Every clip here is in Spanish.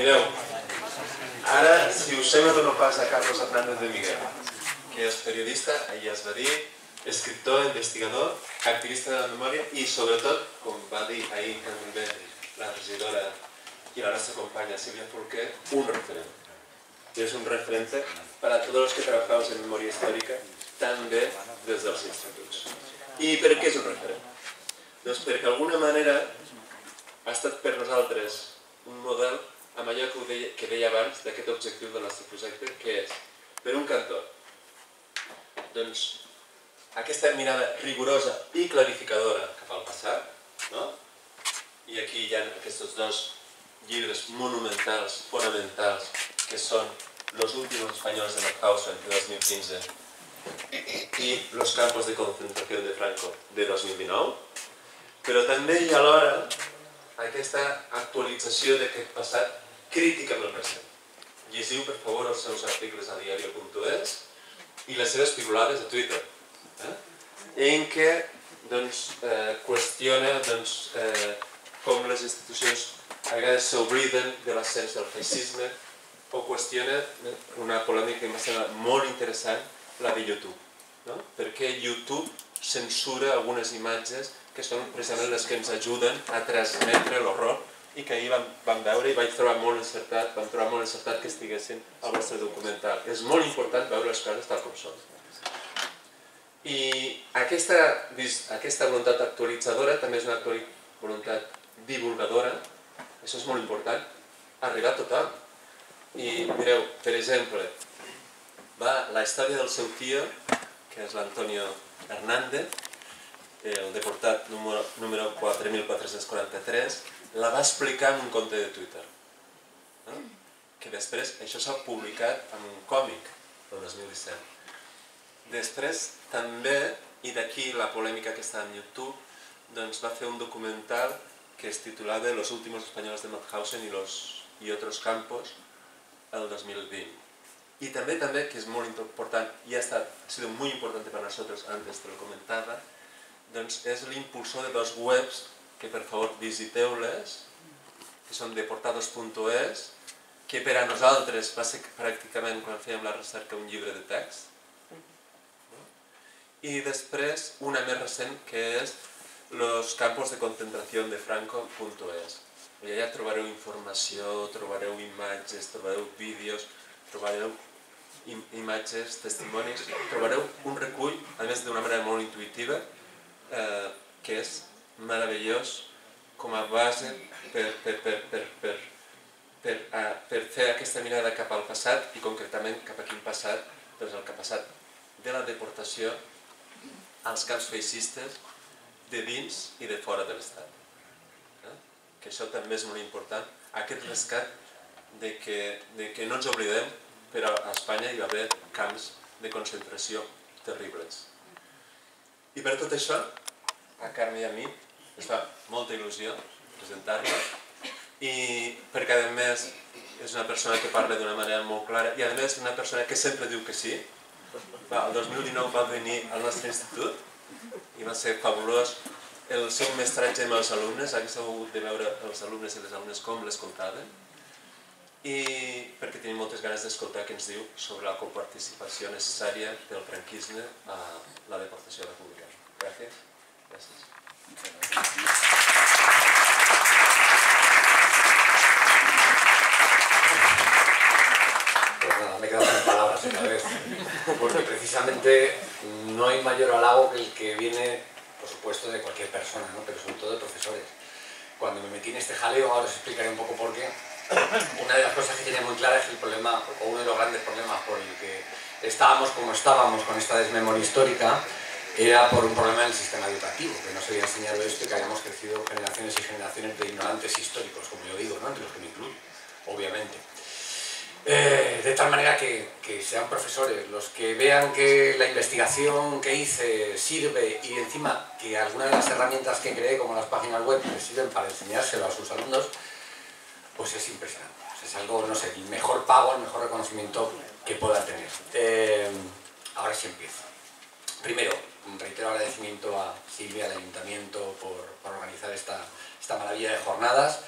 Mireu, ara, si us sembla, dono pas a Carlos Hernández de Miguel, que és periodista, ahir ja es va dir, escriptor, investigador, activista de la memòria i, sobretot, com va dir ahir també la regidora y la nuestra compañera Silvia Forqué, un referente. Y es un referente para todos los que trabajamos en memoria histórica, també des dels instituts. I per què és un referent? Doncs perquè d'alguna manera ha estat per nosaltres un model amb allò que deia abans d'aquest objectiu del nostre projecte, que és, per un cantó, doncs, aquesta mirada rigorosa i clarificadora cap al passat, no? I aquí hi ha aquests dos llibres monumentals, fonamentals, que són Los últimos españoles de Mauthausen, de 2015, i Los campos de concentración de Franco, de 2019, però també hi ha alhora aquesta actualització d'aquest passat crítica amb el present. Llegiu, per favor, els seus articles a diario.es i les seves pirulades a Twitter, en què qüestiona com les institucions a vegades s'obliden de l'ascens del feixisme o qüestiona una polèmica que m'ha semblat molt interessant, la de YouTube. Per què YouTube censura algunes imatges que són precisament les que ens ajuden a transmetre l'horror i que ahir vam veure i vam trobar molt encertat que estiguessin al vostre documental. És molt important veure les coses tal com són. I aquesta voluntat actualitzadora també és una voluntat divulgadora, això és molt important, arribar a tothom. I mireu, per exemple, la història del seu tio, que és l'Antonio Hernández, el deportat número 4443, la va explicar en un compte de Twitter. Que després això s'ha publicat en un còmic del 2017. Després també, i d'aquí la polèmica que està en YouTube, va fer un documental que es titulava Los últimos españoles de Mauthausen y otros campos el 2020. Y también, que es muy importante, y ha sido muy importante para nosotros, antes te lo comentaba, es l'impulsor de dos webs que per favor visiteu-les, que són deportados.es, que per a nosaltres va ser pràcticament, quan fèiem la recerca, un llibre de text. I després una més recent que és Los campos de concentración de Franco.es. Allà trobareu informació, trobareu imatges, trobareu vídeos, trobareu imatges, testimonis, trobareu un recull, a més d'una manera molt intuïtiva, que és meravellós com a base per fer aquesta mirada cap al passat i concretament cap a quin passat, doncs el que ha passat de la deportació als camps feixistes de dins i de fora de l'Estat. Que això també és molt important, aquest rescat que no ens oblidem, però a Espanya hi va haver camps de concentració terribles. I per tot això, a Carme i a mi ens fa molta il·lusió presentar-la i perquè a més és una persona que parla d'una manera molt clara i a més una persona que sempre diu que sí. El 2019 va venir al nostre institut i va ser fabulós el seu mestratge amb els alumnes, haguéssiu hagut de veure els alumnes i les alumnes com les contaven i perquè tenim moltes ganes d'escoltar què ens diu sobre la coparticipació necessària del franquisme a la deportació republicana. Gràcies. Gràcies. Pues nada, me he quedado sin palabras otra vez, porque precisamente no hay mayor halago que el que viene, por supuesto, de cualquier persona, ¿no? Pero sobre todo de profesores. Cuando me metí en este jaleo, ahora os explicaré un poco por qué, una de las cosas que tenía muy clara es el problema, o uno de los grandes problemas por el que estábamos como estábamos con esta desmemoria histórica, era por un problema del sistema educativo, que no se había enseñado esto y que habíamos crecido generaciones y generaciones de ignorantes históricos, como yo digo, ¿no? Entre los que me incluyo, obviamente. De tal manera que sean profesores los que vean que la investigación que hice sirve y encima que algunas de las herramientas que creé, como las páginas web, les sirven para enseñárselo a sus alumnos, pues es impresionante. Es algo, no sé, el mejor pago, el mejor reconocimiento que pueda tener. Ahora sí empiezo. Primero, reitero agradecimiento a Silvia, al Ayuntamiento, por organizar esta maravilla de jornadas.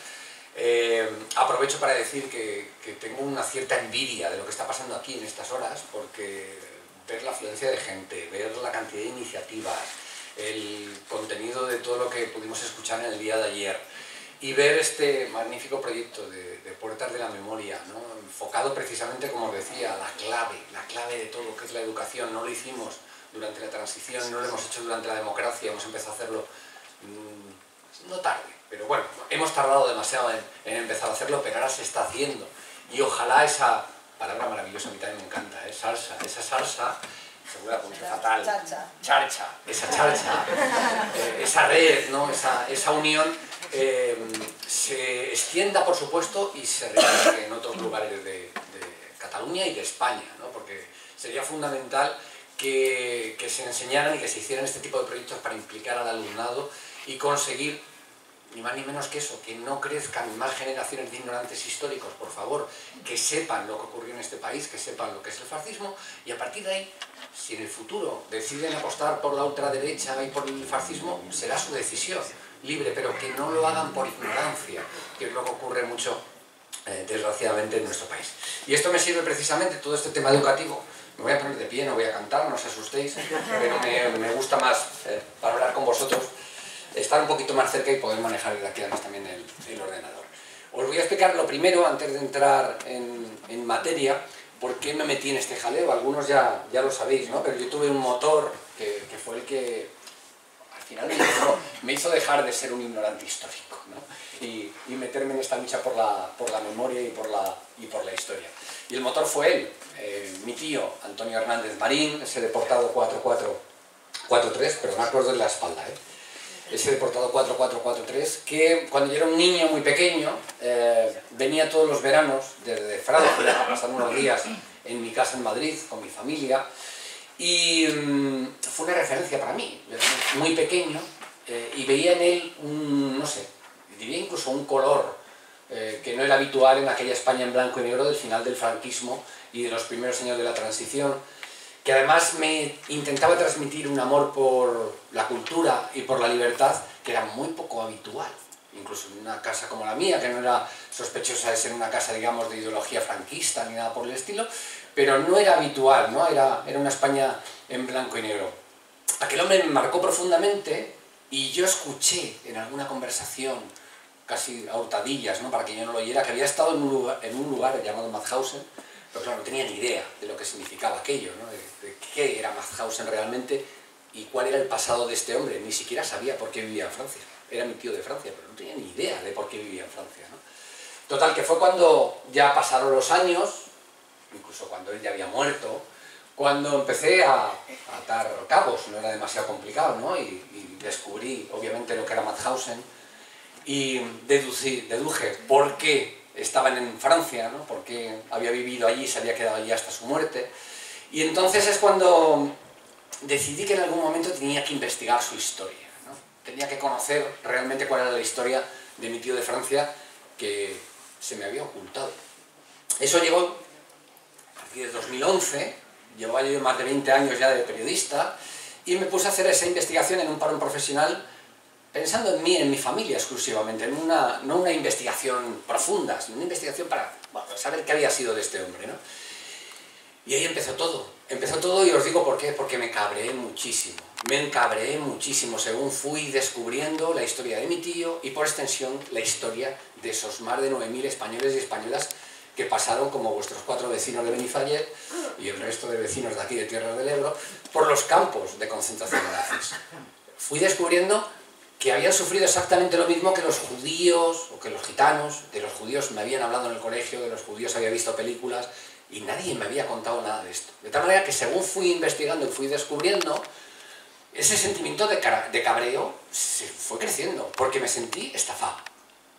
Aprovecho para decir que tengo una cierta envidia de lo que está pasando aquí en estas horas, porque ver la afluencia de gente, ver la cantidad de iniciativas, el contenido de todo lo que pudimos escuchar en el día de ayer y ver este magnífico proyecto de Puertas de la Memoria, ¿no? Enfocado precisamente, como os decía, la clave de todo, que es la educación. No lo hicimos durante la transición, no lo hemos hecho durante la democracia, hemos empezado a hacerlo no tarde, pero bueno, hemos tardado demasiado en empezar a hacerlo, pero ahora se está haciendo. Y ojalá esa palabra maravillosa, a mí también me encanta, salsa, esa salsa, seguro la puse fatal, charcha, esa charcha, esa red, ¿no? esa unión, se extienda, por supuesto, y se replique en otros lugares de Cataluña y de España, ¿no? Porque sería fundamental que se enseñaran y que se hicieran este tipo de proyectos para implicar al alumnado y conseguir, ni más ni menos que eso, que no crezcan más generaciones de ignorantes históricos, por favor, que sepan lo que ocurrió en este país, que sepan lo que es el fascismo, y a partir de ahí, si en el futuro deciden apostar por la ultraderecha y por el fascismo, será su decisión libre, pero que no lo hagan por ignorancia, que es lo que ocurre mucho, desgraciadamente, en nuestro país. Y esto me sirve precisamente, todo este tema educativo. Me voy a poner de pie, no voy a cantar, no os asustéis, pero me gusta más, para hablar con vosotros, estar un poquito más cerca y poder manejar desde aquí además también el ordenador. Os voy a explicar lo primero, antes de entrar en materia, por qué me metí en este jaleo. Algunos ya lo sabéis, ¿no? Pero yo tuve un motor que fue el que al final me hizo dejar de ser un ignorante histórico, ¿no? Y meterme en esta lucha por la memoria y por la historia. Y el motor fue él, mi tío Antonio Hernández Marín, ese deportado 4443, pero me acuerdo de la espalda, ese deportado 4443, que cuando yo era un niño muy pequeño, venía todos los veranos desde Francia a pasar unos días en mi casa en Madrid con mi familia, y fue una referencia para mí. Yo era muy pequeño y veía en él no sé, diría incluso un color que no era habitual en aquella España en blanco y negro del final del franquismo y de los primeros años de la transición, que además me intentaba transmitir un amor por la cultura y por la libertad que era muy poco habitual, incluso en una casa como la mía, que no era sospechosa de ser una casa, digamos, de ideología franquista ni nada por el estilo, pero no era habitual, ¿no? Era una España en blanco y negro. Aquel hombre me marcó profundamente y yo escuché en alguna conversación, casi a hurtadillas, ¿no? Para que yo no lo oyera, que había estado en un lugar llamado Mauthausen, pero claro, no tenía ni idea de lo que significaba aquello, ¿no? De qué era Mauthausen realmente y cuál era el pasado de este hombre. Ni siquiera sabía por qué vivía en Francia. Era mi tío de Francia, pero no tenía ni idea de por qué vivía en Francia, ¿no? Total, que fue cuando ya pasaron los años, incluso cuando él ya había muerto, cuando empecé a atar cabos. No era demasiado complicado, ¿no? Y descubrí, obviamente, lo que era Mauthausen y deduje por qué estaban en Francia, ¿no? Porque había vivido allí y se había quedado allí hasta su muerte. Y entonces es cuando decidí que en algún momento tenía que investigar su historia, ¿no? Tenía que conocer realmente cuál era la historia de mi tío de Francia que se me había ocultado. Eso llegó a partir de 2011, llevaba yo más de 20 años ya de periodista, y me puse a hacer esa investigación en un parón profesional pensando en mí, en mi familia exclusivamente, no una investigación profunda, sino una investigación para saber qué había sido de este hombre, ¿no? Y ahí empezó todo y os digo por qué, porque me cabreé muchísimo según fui descubriendo la historia de mi tío y por extensión la historia de esos más de 9.000 españoles y españolas que pasaron como vuestros 4 vecinos de Benifallet y el resto de vecinos de aquí de Tierra del Ebro por los campos de concentración nazis. Fui descubriendo que habían sufrido exactamente lo mismo que los judíos o que los gitanos. De los judíos me habían hablado en el colegio, de los judíos había visto películas y nadie me había contado nada de esto. De tal manera que según fui investigando y fui descubriendo, ese sentimiento de cabreo se fue creciendo, porque me sentí estafado,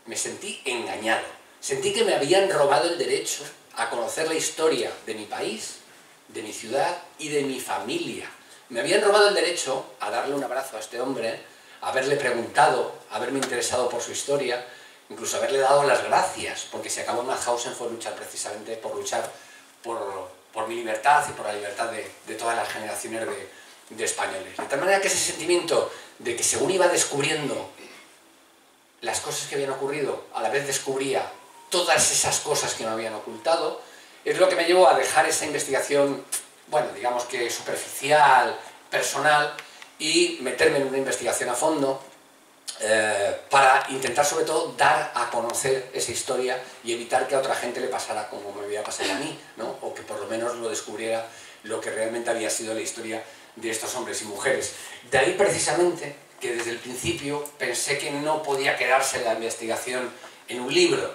me sentí engañado, sentí que me habían robado el derecho a conocer la historia de mi país, de mi ciudad y de mi familia. Me habían robado el derecho a darle un abrazo a este hombre, a haberle preguntado, a haberme interesado por su historia, incluso haberle dado las gracias, porque si acabó en Mauthausen fue luchar precisamente por luchar por mi libertad y por la libertad de todas las generaciones de españoles. De tal manera que ese sentimiento de que según iba descubriendo las cosas que habían ocurrido, a la vez descubría todas esas cosas que me habían ocultado, es lo que me llevó a dejar esa investigación, bueno, digamos que superficial, personal, y meterme en una investigación a fondo para intentar sobre todo dar a conocer esa historia y evitar que a otra gente le pasara como me había pasado a mí, ¿no? O que por lo menos lo descubriera lo que realmente había sido la historia de estos hombres y mujeres. De ahí precisamente que desde el principio pensé que no podía quedarse la investigación en un libro,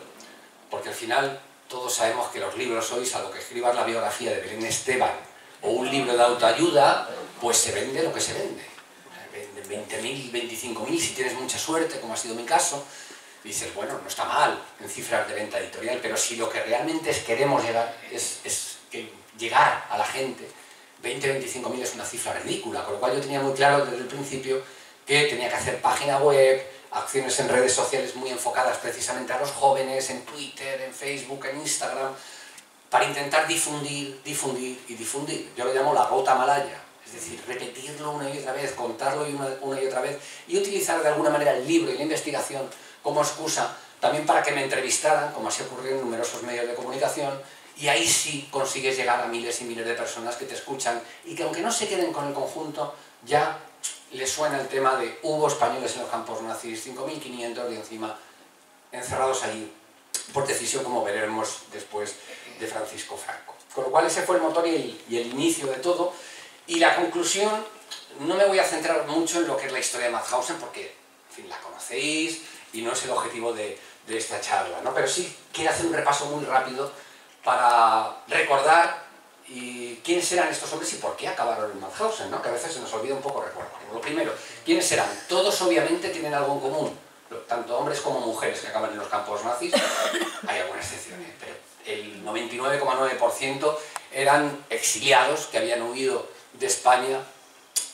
porque al final todos sabemos que los libros hoy, salvo que escribas la biografía de Belén Esteban o un libro de autoayuda, pues se vende lo que se vende. Venden 20.000, 25.000, si tienes mucha suerte, como ha sido mi caso, dices, bueno, no está mal en cifras de venta editorial, pero si lo que realmente queremos llegar es llegar a la gente, 20, 25.000 es una cifra ridícula, con lo cual yo tenía muy claro desde el principio que tenía que hacer página web, acciones en redes sociales muy enfocadas precisamente a los jóvenes, en Twitter, en Facebook, en Instagram, para intentar difundir. Yo lo llamo la gota malaya, es decir, repetirlo una y otra vez, contarlo una y otra vez, y utilizar de alguna manera el libro y la investigación como excusa también para que me entrevistaran, como así ocurrió en numerosos medios de comunicación, y ahí sí consigues llegar a miles y miles de personas que te escuchan y que aunque no se queden con el conjunto, ya les suena el tema de hubo españoles en los campos nazis, 5.500 y encima encerrados allí por decisión, como veremos después, de Francisco Franco. Con lo cual ese fue el motor y el inicio de todo. Y la conclusión, no me voy a centrar mucho en lo que es la historia de Mauthausen, porque, en fin, la conocéis y no es el objetivo de esta charla, ¿no? Pero sí quiero hacer un repaso muy rápido para recordar quiénes eran estos hombres y por qué acabaron en Mauthausen, ¿no? Que a veces se nos olvida un poco recordar. Lo primero, ¿quiénes eran? Todos obviamente tienen algo en común, tanto hombres como mujeres que acaban en los campos nazis. Hay algunas excepciones, pero el 99,9% eran exiliados que habían huido de España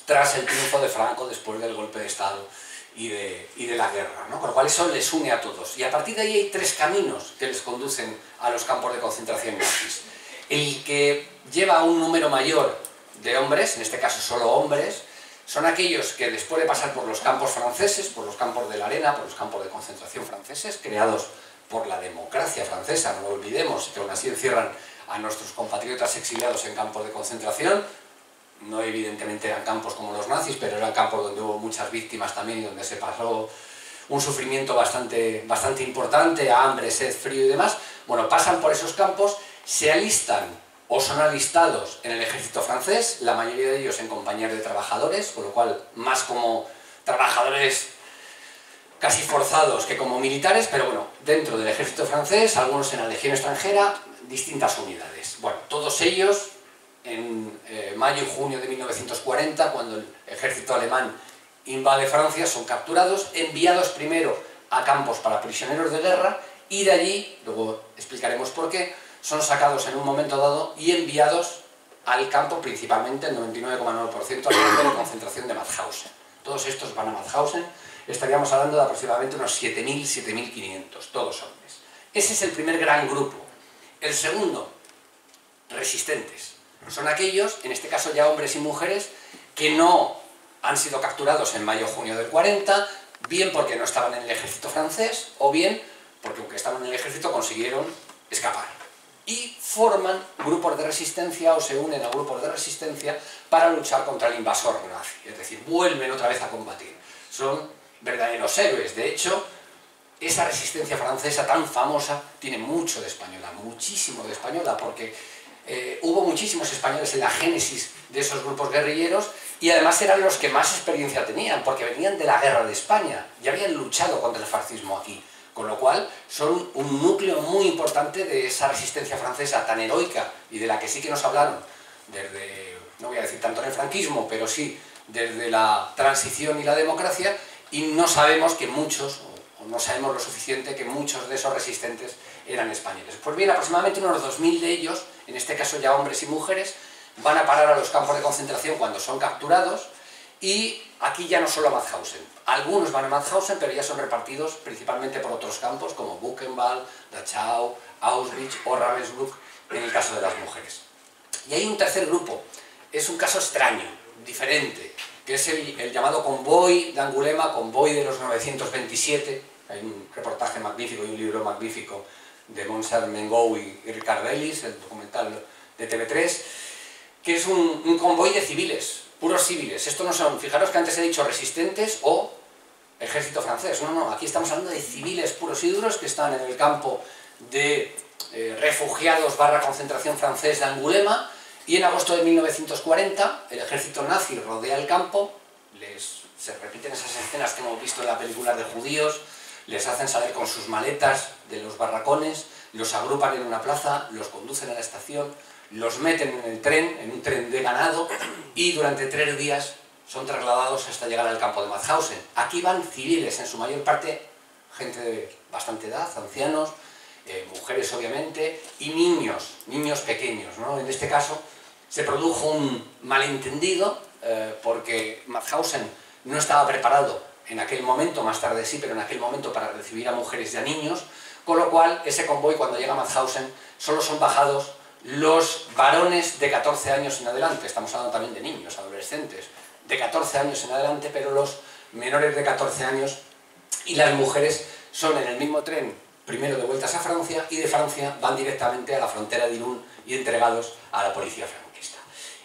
tras el triunfo de Franco después del golpe de Estado y de la guerra, ¿no? Con lo cual eso les une a todos. Y a partir de ahí hay tres caminos que les conducen a los campos de concentración nazis. El que lleva a un número mayor de hombres, en este caso solo hombres, son aquellos que después de pasar por los campos franceses, por los campos de la Arena, por los campos de concentración franceses, creados por la democracia francesa, no lo olvidemos, que aún así encierran a nuestros compatriotas exiliados en campos de concentración. No evidentemente eran campos como los nazis, pero eran campos donde hubo muchas víctimas también y donde se pasó un sufrimiento bastante importante, hambre, sed, frío y demás. Bueno, pasan por esos campos, se alistan o son alistados en el ejército francés, la mayoría de ellos en compañías de trabajadores, con lo cual más como trabajadores casi forzados que como militares, pero bueno, dentro del ejército francés, algunos en la legión extranjera, distintas unidades. Bueno, todos ellos en mayo y junio de 1940, cuando el ejército alemán invade Francia, son capturados, enviados primero a campos para prisioneros de guerra y de allí, luego explicaremos por qué, son sacados en un momento dado y enviados al campo, principalmente el 99,9% al campo de concentración de Mauthausen. Todos estos van a Mauthausen, estaríamos hablando de aproximadamente unos 7.000, 7.500, todos hombres. Ese es el primer gran grupo. El segundo, resistentes. Son aquellos, en este caso ya hombres y mujeres, que no han sido capturados en mayo-junio del 40, bien porque no estaban en el ejército francés, o bien porque aunque estaban en el ejército consiguieron escapar. Y forman grupos de resistencia o se unen a grupos de resistencia para luchar contra el invasor nazi. Es decir, vuelven otra vez a combatir. Son verdaderos héroes. De hecho, esa resistencia francesa tan famosa tiene mucho de española, muchísimo de española, porque hubo muchísimos españoles en la génesis de esos grupos guerrilleros y además eran los que más experiencia tenían, porque venían de la guerra de España y habían luchado contra el fascismo aquí. Con lo cual, son un núcleo muy importante de esa resistencia francesa tan heroica y de la que sí que nos hablaron desde, no voy a decir tanto en el franquismo, pero sí desde la transición y la democracia, y no sabemos que muchos, o no sabemos lo suficiente, que muchos de esos resistentes eran españoles. Pues bien, aproximadamente unos 2.000 de ellos, en este caso ya hombres y mujeres, van a parar a los campos de concentración cuando son capturados, y aquí ya no solo a Mauthausen. Algunos van a Mauthausen, pero ya son repartidos principalmente por otros campos como Buchenwald, Dachau, Auschwitz o Ravensbrück, en el caso de las mujeres. Y hay un tercer grupo, es un caso extraño, diferente, que es el llamado convoy de Angulema, convoy de los 927, Hay un reportaje magnífico y un libro magnífico de Montserrat Mengou y Ricard Ellis, el documental de TV3, que es un convoy de civiles, puros civiles. Esto no son, fijaros que antes he dicho resistentes o ejército francés. No, aquí estamos hablando de civiles puros y duros que están en el campo de refugiados / concentración francés de Angulema, y en agosto de 1940 el ejército nazi rodea el campo, se repiten esas escenas que hemos visto en la película de judíos, les hacen salir con sus maletas de los barracones, los agrupan en una plaza, los conducen a la estación, los meten en el tren, en un tren de ganado, y durante 3 días son trasladados hasta llegar al campo de Mauthausen. Aquí van civiles, en su mayor parte gente de bastante edad, ancianos, mujeres obviamente, y niños pequeños, ¿no? En este caso se produjo un malentendido porque Mauthausen no estaba preparado en aquel momento, más tarde sí, pero en aquel momento para recibir a mujeres y a niños, con lo cual ese convoy cuando llega a Mauthausen solo son bajados los varones de 14 años en adelante, estamos hablando también de niños, adolescentes, de 14 años en adelante, pero los menores de 14 años y las mujeres son en el mismo tren, primero de vueltas a Francia, y de Francia van directamente a la frontera de Irún y entregados a la policía franquista.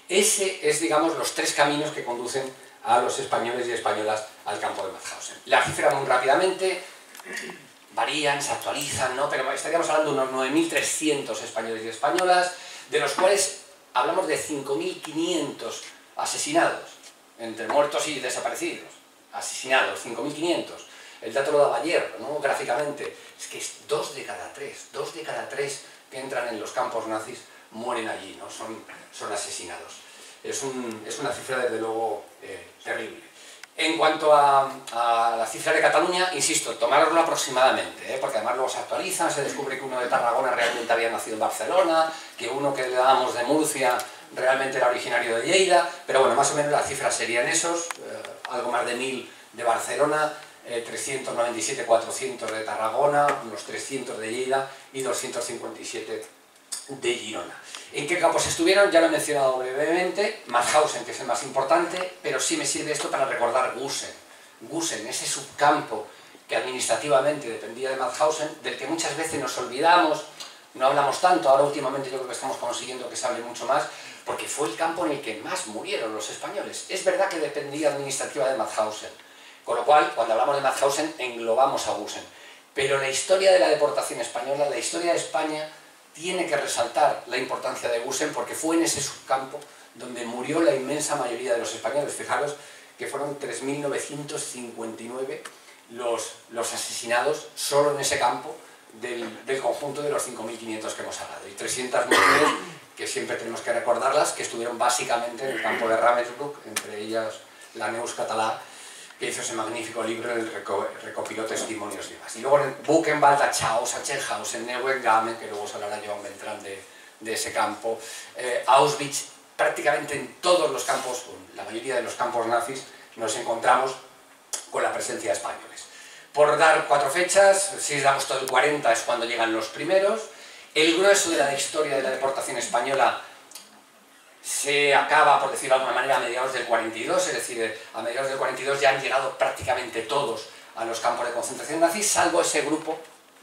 Ese es, digamos, los 3 caminos que conducen a los españoles y españolas al campo de Mauthausen. Las cifras muy rápidamente varían, se actualizan, ¿no? Pero estaríamos hablando de unos 9.300 españoles y españolas, de los cuales hablamos de 5.500 asesinados, entre muertos y desaparecidos. Asesinados, 5.500. El dato lo daba ayer, ¿no? Gráficamente. Es que es 2 de cada 3. 2 de cada 3 que entran en los campos nazis mueren allí, ¿no? Son asesinados. Es una cifra, desde luego, terrible. En cuanto a la cifra de Cataluña, insisto, tomároslo aproximadamente, porque además luego se actualizan, se descubre que uno de Tarragona realmente había nacido en Barcelona, que uno que le dábamos de Murcia realmente era originario de Lleida, pero bueno, más o menos las cifras serían esos, algo más de 1000 de Barcelona, 397, 400 de Tarragona, unos 300 de Lleida y 257 de Girona. ¿En qué campos estuvieron? Ya lo he mencionado brevemente. Mauthausen, que es el más importante, pero sí me sirve esto para recordar Gusen. Gusen, ese subcampo que administrativamente dependía de Mauthausen, del que muchas veces nos olvidamos, no hablamos tanto, ahora últimamente yo creo que estamos consiguiendo que se hable mucho más, porque fue el campo en el que más murieron los españoles. Es verdad que dependía administrativa de Mauthausen, con lo cual, cuando hablamos de Mauthausen, englobamos a Gusen. Pero la historia de la deportación española, la historia de España, tiene que resaltar la importancia de Gusen porque fue en ese subcampo donde murió la inmensa mayoría de los españoles. Fijaros que fueron 3.959 los asesinados solo en ese campo del conjunto de los 5.500 que hemos hablado. Y 300 mujeres, que siempre tenemos que recordarlas, que estuvieron básicamente en el campo de Ravensbrück, entre ellas la Neus Català, que hizo ese magnífico libro en el que recopiló testimonios y demás. Y luego en Buchenwald, Dachau, Sachsenhausen, Neuengamme, que luego os hablará Joan Beltrán de ese campo, Auschwitz, prácticamente en todos los campos, la mayoría de los campos nazis, nos encontramos con la presencia de españoles. Por dar 4 fechas, 6 de agosto del 40 es cuando llegan los primeros. El grueso de la historia de la deportación española se acaba, por decirlo de alguna manera, a mediados del 42, es decir, a mediados del 42 ya han llegado prácticamente todos a los campos de concentración nazis, salvo ese grupo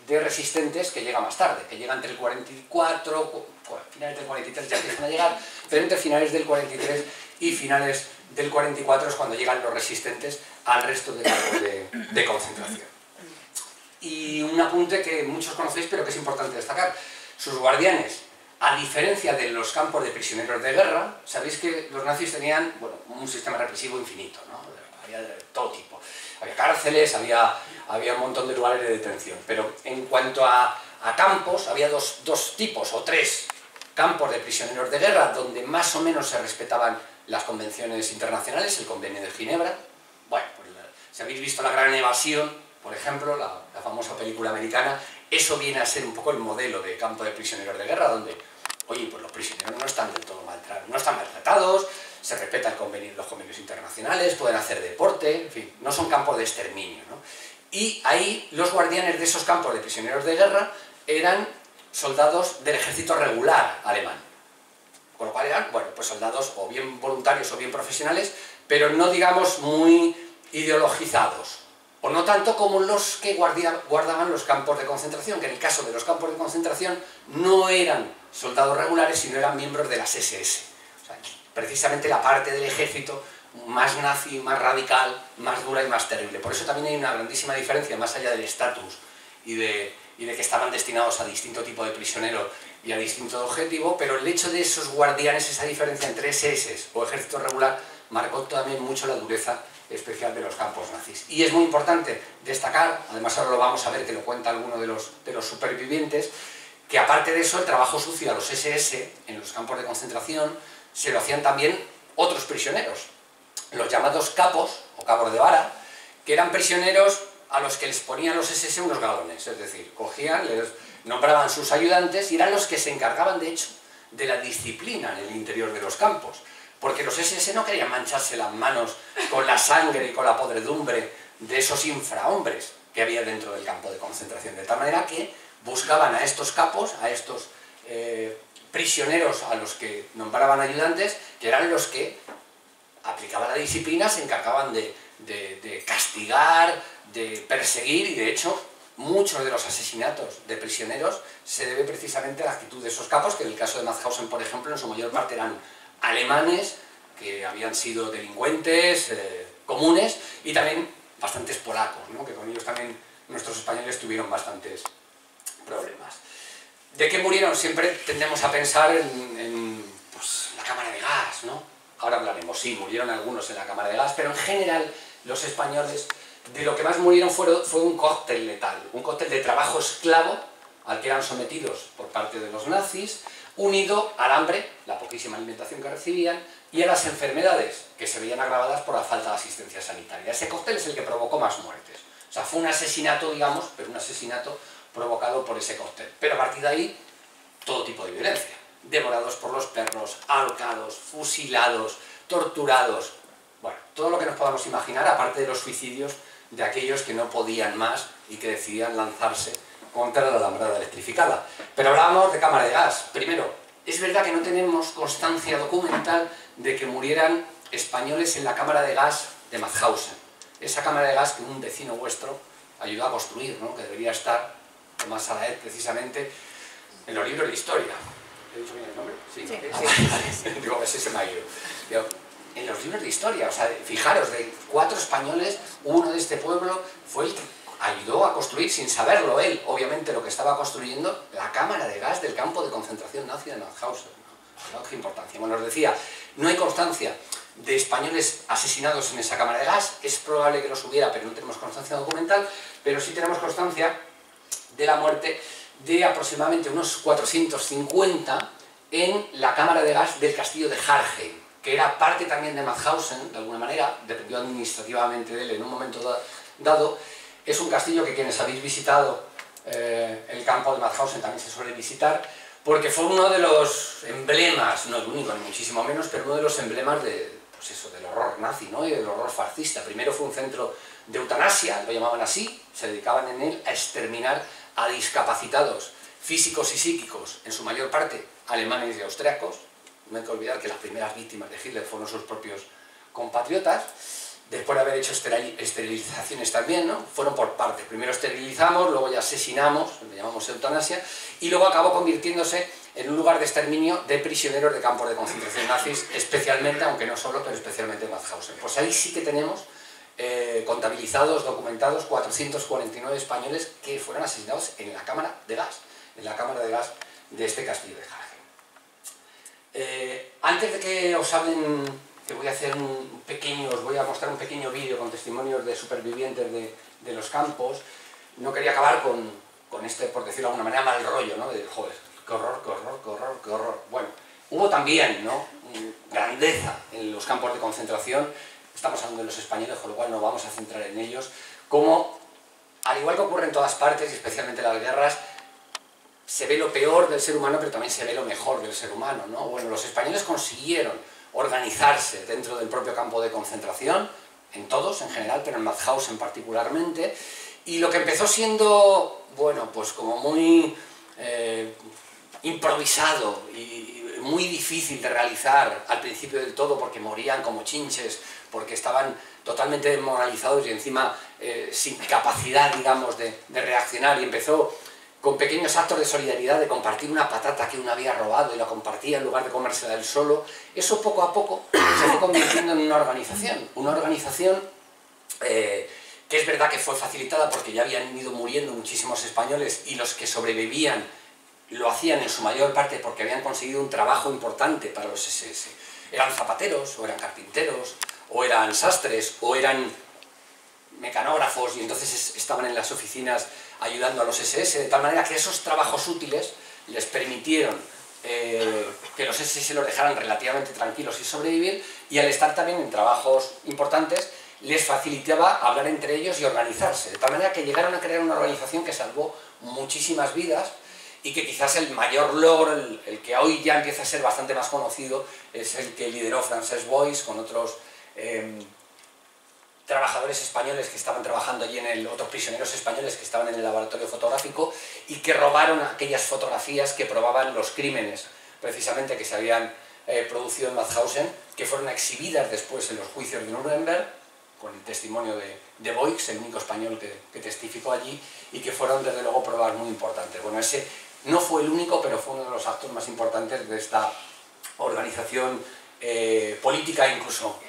de resistentes que llega más tarde, que llega entre el 44, finales del 43 ya empiezan a llegar, pero entre finales del 43 y finales del 44 es cuando llegan los resistentes al resto de campos de concentración. Y un apunte que muchos conocéis, pero que es importante destacar: sus guardianes, a diferencia de los campos de prisioneros de guerra, sabéis que los nazis tenían, bueno, un sistema represivo infinito, ¿no? Había de todo tipo. Había cárceles, había un montón de lugares de detención. Pero en cuanto a campos, había dos tipos o 3 campos de prisioneros de guerra donde más o menos se respetaban las convenciones internacionales, el Convenio de Ginebra. Bueno, pues, si habéis visto La Gran Evasión, por ejemplo, la famosa película americana, eso viene a ser un poco el modelo de campo de prisioneros de guerra, donde, oye, pues los prisioneros no están del todo maltratados, se respetan los convenios internacionales, pueden hacer deporte, en fin, no son campos de exterminio, ¿no? Y ahí los guardianes de esos campos de prisioneros de guerra eran soldados del ejército regular alemán, con lo cual eran, bueno, pues soldados o bien voluntarios o bien profesionales, pero no digamos muy ideologizados, o no tanto como los que guardaban los campos de concentración, que en el caso de los campos de concentración no eran soldados regulares, sino eran miembros de las SS. O sea, precisamente la parte del ejército más nazi, más radical, más dura y más terrible. Por eso también hay una grandísima diferencia, más allá del estatus y de que estaban destinados a distinto tipo de prisioneros y a distinto objetivo, pero el hecho de esos guardianes, esa diferencia entre SS o ejército regular, marcó también mucho la dureza especial de los campos nazis. Y es muy importante destacar, además ahora lo vamos a ver, que lo cuenta alguno de los supervivientes, que aparte de eso, el trabajo sucio a los SS en los campos de concentración se lo hacían también otros prisioneros, los llamados capos o cabos de vara, que eran prisioneros a los que les ponían los SS unos galones, es decir, cogían, les nombraban sus ayudantes y eran los que se encargaban, de hecho, de la disciplina en el interior de los campos, porque los SS no querían mancharse las manos con la sangre y con la podredumbre de esos infrahombres que había dentro del campo de concentración, de tal manera que buscaban a estos capos, a estos prisioneros a los que nombraban ayudantes, que eran los que aplicaban la disciplina, se encargaban de castigar, de perseguir, y de hecho muchos de los asesinatos de prisioneros se debe precisamente a la actitud de esos capos, que en el caso de Mauthausen, por ejemplo, en su mayor parte eran alemanes que habían sido delincuentes comunes, y también bastantes polacos, ¿no? Que con ellos también nuestros españoles tuvieron bastantes problemas. ¿De qué murieron? Siempre tendemos a pensar en pues, la cámara de gas, ¿no? Ahora hablaremos, sí, murieron algunos en la cámara de gas, pero en general los españoles de lo que más murieron fue un cóctel letal, un cóctel de trabajo esclavo al que eran sometidos por parte de los nazis, unido al hambre, la poquísima alimentación que recibían, y a las enfermedades que se veían agravadas por la falta de asistencia sanitaria. Ese cóctel es el que provocó más muertes. O sea, fue un asesinato, digamos, pero un asesinato provocado por ese cóctel. Pero a partir de ahí, todo tipo de violencia. Devorados por los perros, ahorcados, fusilados, torturados. Bueno, todo lo que nos podamos imaginar, aparte de los suicidios de aquellos que no podían más y que decidían lanzarse contra la alambrada electrificada. Pero hablábamos de cámara de gas. Primero, es verdad que no tenemos constancia documental de que murieran españoles en la cámara de gas de Mauthausen. Esa cámara de gas que un vecino vuestro ayudó a construir, ¿no? Que debería estar, Tomás Sabaet, precisamente, en los libros de historia. ¿He dicho bien el nombre? Sí. Sí. Digo, ese se me ha ido. Digo, en los libros de historia, o sea, fijaros, de 4 españoles, uno de este pueblo fue el que ayudó a construir, sin saberlo él, obviamente, lo que estaba construyendo, la cámara de gas del campo de concentración nazi de Mauthausen, ¿no? ¿Qué importancia? Bueno, os decía, no hay constancia de españoles asesinados en esa cámara de gas, es probable que los hubiera, pero no tenemos constancia documental, pero sí tenemos constancia de la muerte de aproximadamente unos 450 en la cámara de gas del castillo de Harheim, que era parte también de Mauthausen, de alguna manera, dependió administrativamente de él en un momento dado. Es un castillo que quienes habéis visitado el campo de Mauthausen también se suele visitar, porque fue uno de los emblemas, no el único ni muchísimo menos, pero uno de los emblemas pues eso, del horror nazi, ¿no? Y del horror fascista. Primero fue un centro de eutanasia, lo llamaban así, se dedicaban en él a exterminar a discapacitados físicos y psíquicos, en su mayor parte alemanes y austriacos. No hay que olvidar que las primeras víctimas de Hitler fueron sus propios compatriotas, después de haber hecho esterilizaciones también, ¿no? Fueron por partes. Primero esterilizamos, luego ya asesinamos, lo llamamos eutanasia, y luego acabó convirtiéndose en un lugar de exterminio de prisioneros de campos de concentración nazis, especialmente, aunque no solo, pero especialmente en Mauthausen. Pues ahí sí que tenemos contabilizados, documentados, 449 españoles que fueron asesinados en la cámara de gas, de este castillo de Harheim. Antes de que os hablen, que voy a hacer os voy a mostrar un pequeño vídeo con testimonios de supervivientes de los campos, no quería acabar con este, por decirlo de alguna manera, mal rollo, ¿no? De, joder, qué horror, qué horror, qué horror, qué horror. Bueno, hubo también, ¿no?, grandeza en los campos de concentración. Estamos hablando de los españoles, con lo cual no vamos a centrar en ellos, como, al igual que ocurre en todas partes, y especialmente en las guerras, se ve lo peor del ser humano, pero también se ve lo mejor del ser humano, ¿no? Bueno, los españoles consiguieron organizarse dentro del propio campo de concentración, en todos en general, pero en Mauthausen particularmente, y lo que empezó siendo, bueno, pues como muy improvisado y muy difícil de realizar al principio del todo porque morían como chinches, porque estaban totalmente desmoralizados y encima sin capacidad, digamos, de reaccionar, y empezó con pequeños actos de solidaridad, de compartir una patata que uno había robado y la compartía en lugar de comérsela él solo. Eso poco a poco se fue convirtiendo en una organización que es verdad que fue facilitada porque ya habían ido muriendo muchísimos españoles y los que sobrevivían lo hacían en su mayor parte porque habían conseguido un trabajo importante para los SS. Eran zapateros, o eran carpinteros, o eran sastres, o eran mecanógrafos, y entonces estaban en las oficinas ayudando a los SS, de tal manera que esos trabajos útiles les permitieron que los SS los dejaran relativamente tranquilos y sobrevivir, y al estar también en trabajos importantes les facilitaba hablar entre ellos y organizarse, de tal manera que llegaron a crear una organización que salvó muchísimas vidas, y que quizás el mayor logro, el que hoy ya empieza a ser bastante más conocido, es el que lideró Francesc Boix con otros trabajadores españoles que estaban trabajando allí, otros prisioneros españoles que estaban en el laboratorio fotográfico y que robaron aquellas fotografías que probaban los crímenes, precisamente, que se habían producido en Mauthausen, que fueron exhibidas después en los juicios de Nuremberg, con el testimonio de Boix, el único español que testificó allí, y que fueron desde luego pruebas muy importantes. Bueno, ese no fue el único, pero fue uno de los actos más importantes de esta organización política, incluso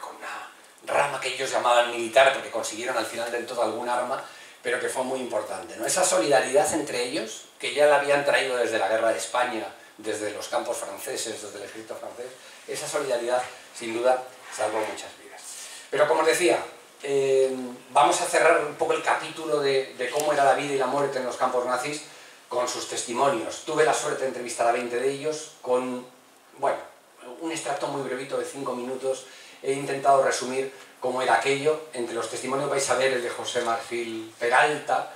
con una rama que ellos llamaban militar, porque consiguieron al final del todo algún arma, pero que fue muy importante, ¿no? Esa solidaridad entre ellos, que ya la habían traído desde la guerra de España, desde los campos franceses, desde el ejército francés, esa solidaridad sin duda salvó muchas vidas. Pero como os decía, vamos a cerrar un poco el capítulo de cómo era la vida y la muerte en los campos nazis con sus testimonios. Tuve la suerte de entrevistar a 20 de ellos con, bueno, un extracto muy brevito de 5 minutos. He intentado resumir cómo era aquello. Entre los testimonios vais a ver el de José Marfil Peralta,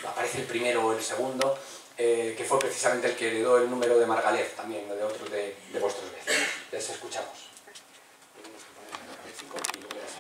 aparece el primero o el segundo, que fue precisamente el que heredó el número de Margalef, también de otros de vuestros vecinos. Les escuchamos.